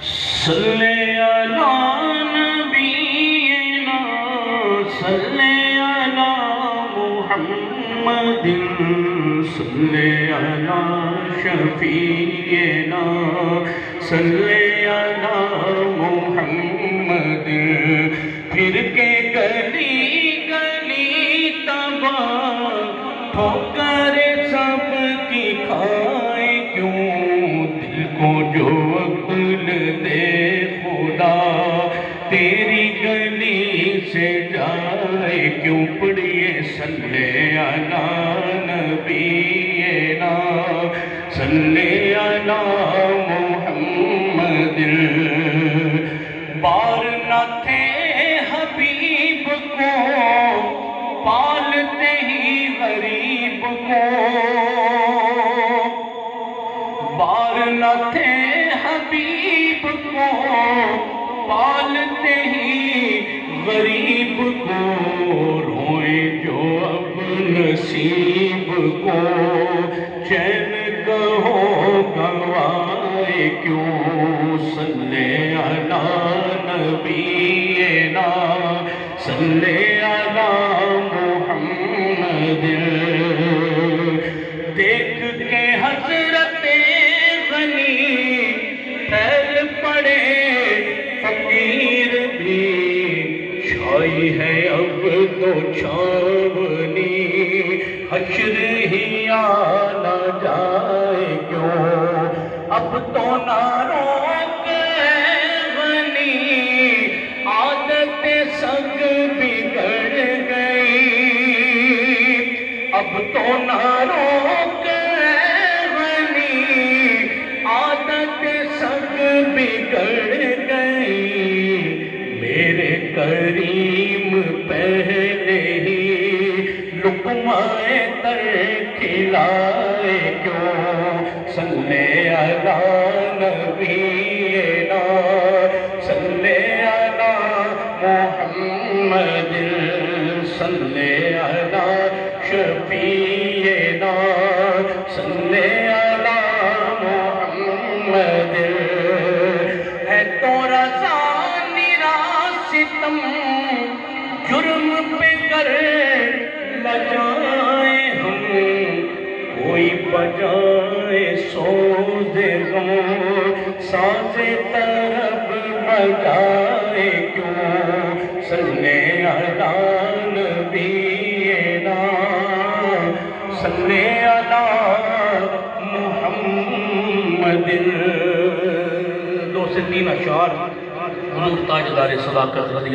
صلی علی نبینا صلی علی محمد صلی علی شفیعنا صلی علی محمد پھر کے گلی گلی تباہ ٹھوکر سب کی کھائے کیوں دل کو جو عقل دے خدا تیری گلی سے جائے کیوں پڑھیے صلی علی نبینا صلی علی محمد بار نہ تھے حبیب کو پالتے ہی غریب کو بار نہ تھے حبیب کو پالتے ہی غریب کو روئے جو اب نصیب کو چین کہو گوائے کیوں صلی علی نبینا صلی علی محمد دیکھ کے حضرت غنی پھیل پڑے فقیر بھی چھائی ہے اب تو چھاونی حشر ہی آنا جائے کیوں اب تو نہ روک غنی عادت سگ بگڑ گئی اب تو نہ روک غنی عادت سگ بگڑ گئی میرے کریم پہلے ہی لقمہ تر کھلائے کیوں صلی علی نبینا صلی علی محمد صلی علی شفیعنا صلی علی محمد ہے تو رضا ستم جرم پہ کر لجائے ہم کوئی بجائے سوز غم ساز طرب بجائے کیوں صلی علی نبینا صلی علی محمد دو سے تین اشعار حضور تاجدار صداقت رضی